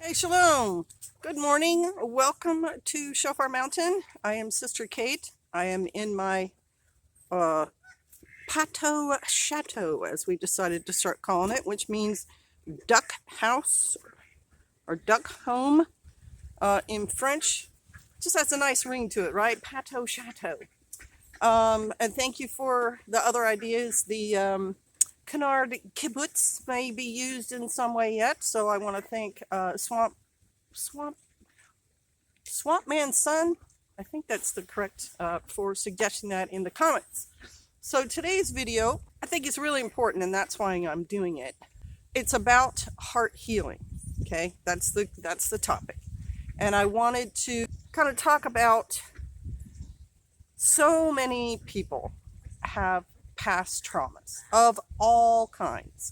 Hey, Shalom. Good morning. Welcome to Shofar Mountain. I am Sister Kate. I am in my uh, Pato Chateau, as we decided to start calling it, which means duck house or duck home in French. Just has a nice ring to it, right? Pato Chateau. And thank you for the other ideas. The Canard kibbutz may be used in some way yet, so I want to thank Swamp Swampman's son. I think that's the correct for suggesting that in the comments. So today's video, I think is really important, and that's why I'm doing it. It's about heart healing. Okay, that's the topic, and I wanted to kind of talk about so many people have past traumas of all kinds,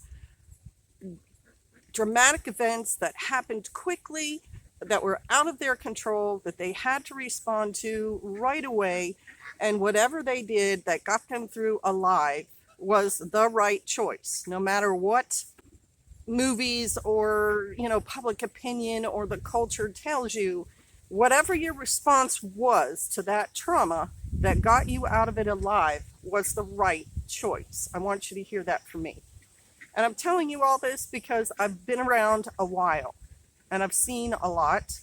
dramatic events that happened quickly, that were out of their control, that they had to respond to right away, and whatever they did that got them through alive was the right choice, no matter what movies or public opinion or the culture tells you. Whatever your response was to that trauma that got you out of it alive was the right choice. I want you to hear that from me. And I'm telling you all this because I've been around a while and I've seen a lot,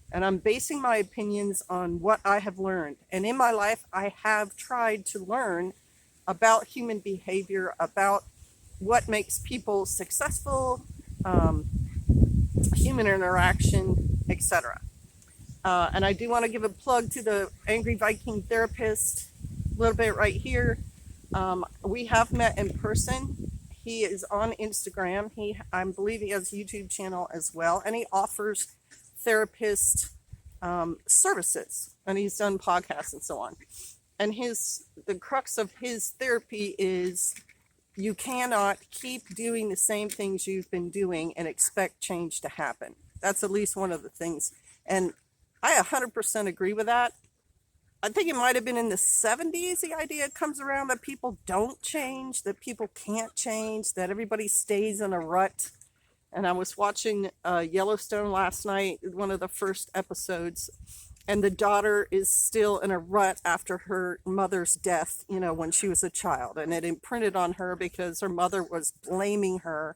and I'm basing my opinions on what I have learned. And in my life, I have tried to learn about human behavior, about what makes people successful, human interaction, etc. And I do want to give a plug to the Angry Viking Therapist a little bit right here. We have met in person. He is on Instagram. I believe he has a YouTube channel as well, and he offers therapist services, and he's done podcasts and so on. And the crux of his therapy is you cannot keep doing the same things you've been doing and expect change to happen. That's at least one of the things. And I 100% agree with that. I think it might have been in the 70s the idea comes around that people don't change, that people can't change, that everybody stays in a rut. And I was watching Yellowstone last night, one of the first episodes, and the daughter is still in a rut after her mother's death, when she was a child. And it imprinted on her because her mother was blaming her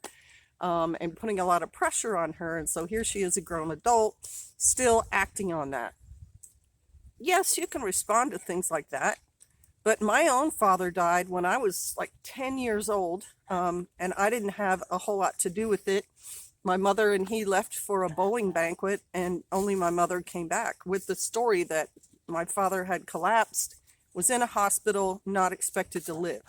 and putting a lot of pressure on her. And so here she is, a grown adult, still acting on that. Yes, you can respond to things like that. But my own father died when I was like 10 years old, and I didn't have a whole lot to do with it. My mother and he left for a bowling banquet, and only my mother came back with the story that my father had collapsed, was in a hospital, not expected to live,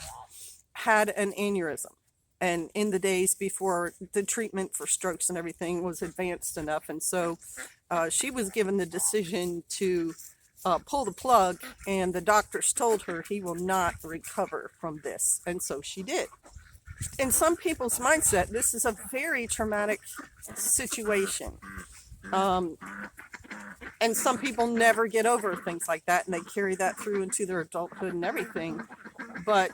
had an aneurysm. And in the days before the treatment for strokes and everything was advanced enough. And so she was given the decision to pull the plug, and the doctors told her he will not recover from this. And so she did. In some people's mindset, this is a very traumatic situation. And some people never get over things like that, and they carry that through into their adulthood and everything. But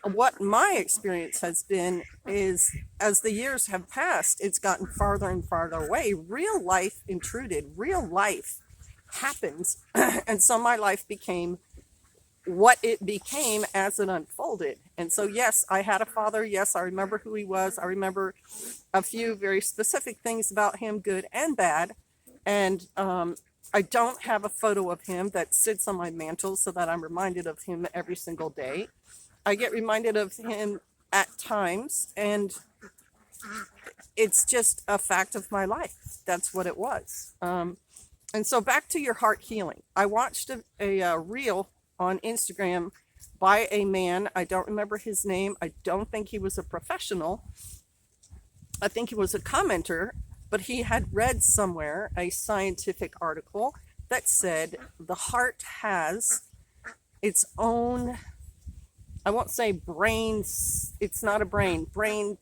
what my experience has been is, as the years have passed, it's gotten farther and farther away. Real life intruded. Real life happens. And so my life became what it became as it unfolded. And so, yes, I had a father. Yes, I remember who he was. I remember a few very specific things about him, good and bad. And I don't have a photo of him that sits on my mantle so that I'm reminded of him every single day. I get reminded of him at times, and it's just a fact of my life. That's what it was. And so back to your heart healing. I watched a reel on Instagram by a man. I don't remember his name. I don't think he was a professional. I think he was a commenter, but he had read somewhere a scientific article that said the heart has its own, I won't say brains, it's not a brain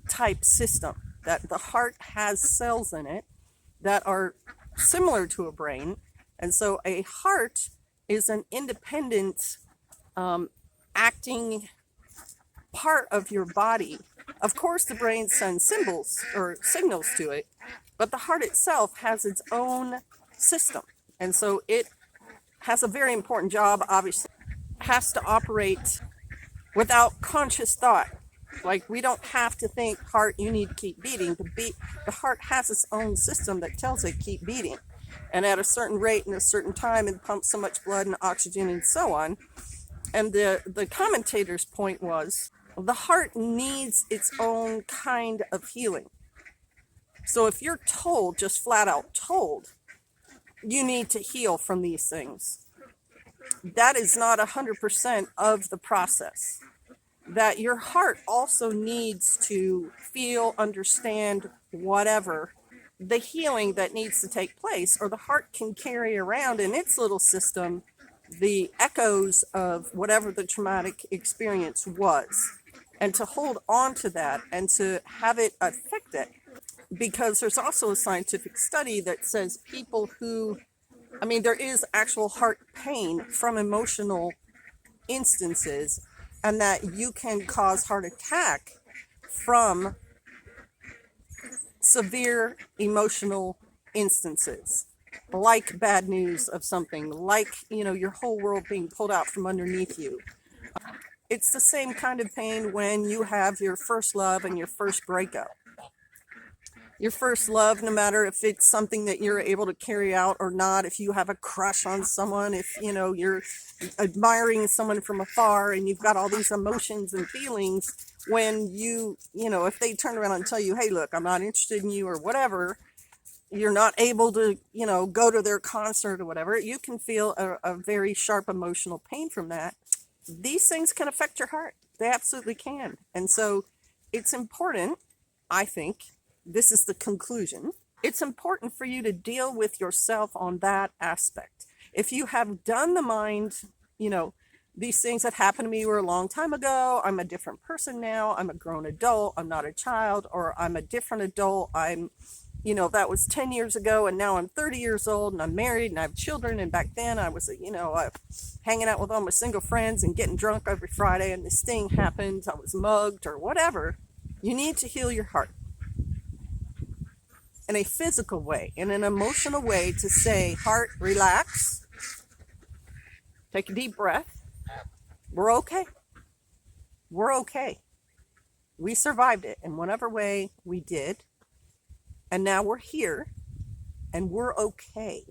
type system, that the heart has cells in it that are similar to a brain. And so a heart is an independent acting part of your body Of course, the brain sends symbols or signals to it, but the heart itself has its own system. And so it has a very important job, obviously. It has to operate without conscious thought. Like, we don't have to think, heart, you need to keep beating. The heart has its own system that tells it keep beating. And at a certain rate and a certain time, it pumps so much blood and oxygen and so on. And the commentator's point was, the heart needs its own kind of healing. So if you're told, just flat out told, you need to heal from these things, that is not 100% of the process. That your heart also needs to feel, understand, whatever, the healing that needs to take place, or the heart can carry around in its little system the echoes of whatever the traumatic experience was, and to hold on to that and to have it affect it. Because there's also a scientific study that says people who, I mean, there is actual heart pain from emotional instances, and that you can cause heart attack from severe emotional instances, like bad news of something, like, your whole world being pulled out from underneath you. It's the same kind of pain when you have your first love and your first breakup. Your first love, no matter if it's something that you're able to carry out or not, if you have a crush on someone, if you're admiring someone from afar and you've got all these emotions and feelings, when if they turn around and tell you, hey, look, I'm not interested in you or whatever, you're not able to go to their concert or whatever, you can feel a very sharp emotional pain from that. These things can affect your heart. They absolutely can. And so it's important, I think, this is the conclusion, it's important for you to deal with yourself on that aspect. If you have done the mind, these things that happened to me were a long time ago, I'm a different person now, I'm a grown adult, I'm not a child, or I'm a different adult, that was 10 years ago and now I'm 30 years old and I'm married and I have children, and back then I was, hanging out with all my single friends and getting drunk every Friday, and this thing happened, I was mugged or whatever. You need to heal your heart in a physical way, in an emotional way, to say, heart, relax, take a deep breath, we're okay. We're okay. We survived it in whatever way we did. And now we're here and we're okay.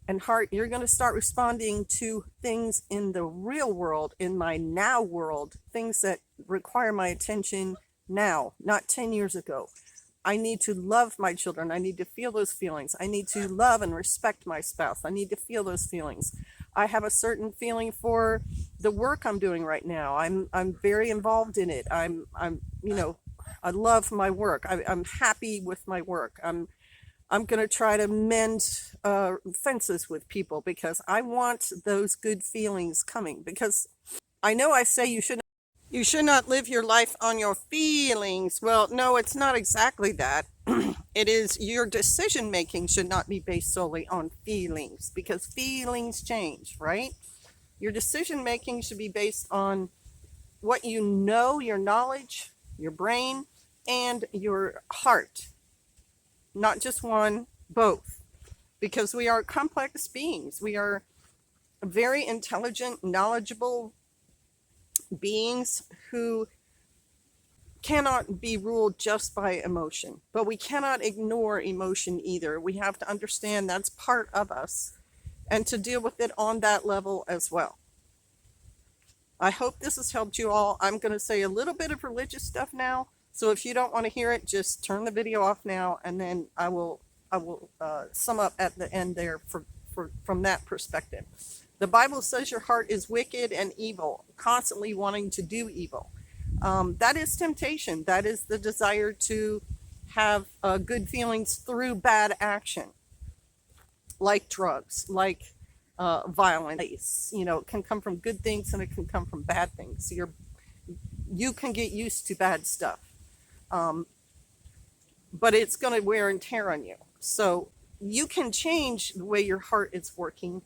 And heart, you're going to start responding to things in the real world, in my now world, things that require my attention now, not 10 years ago. I need to love my children. I need to feel those feelings. I need to love and respect my spouse. I need to feel those feelings. I have a certain feeling for the work I'm doing right now. I'm very involved in it. I love my work. I'm happy with my work. I'm going to try to mend fences with people because I want those good feelings coming. Because I know I say you should not live your life on your feelings. Well, no, it's not exactly that. It is, your decision making should not be based solely on feelings, because feelings change, right? Your decision making should be based on what you know, your knowledge, your brain, and your heart. Not just one, both. Because we are complex beings. We are very intelligent, knowledgeable beings who cannot be ruled just by emotion, but we cannot ignore emotion either. We have to understand that's part of us and to deal with it on that level as well. I hope this has helped you all. I'm going to say a little bit of religious stuff now, so if you don't want to hear it, just turn the video off now, and then I will sum up at the end there from that perspective. The Bible says your heart is wicked and evil, constantly wanting to do evil. That is temptation. That is the desire to have good feelings through bad action, like drugs, like violence. It can come from good things and it can come from bad things. You can get used to bad stuff, but it's going to wear and tear on you. So you can change the way your heart is working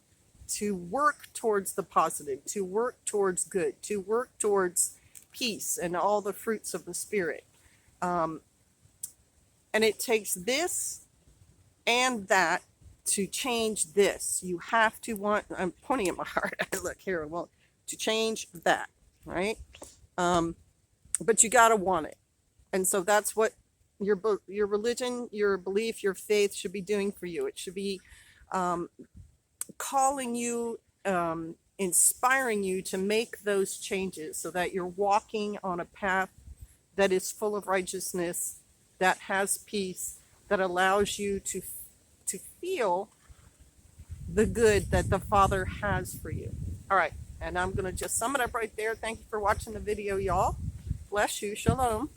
to work towards the positive, to work towards good, to work towards peace and all the fruits of the Spirit. And it takes this and that to change this. You have to want, I'm pointing at my heart. Look here, well, to change that, right? But you got to want it. And so that's what your religion, your belief, your faith should be doing for you. It should be calling you, inspiring you to make those changes so that you're walking on a path that is full of righteousness, that has peace, that allows you to feel the good that the Father has for you. All right, and I'm going to just sum it up right there. Thank you for watching the video, y'all. Bless you. Shalom.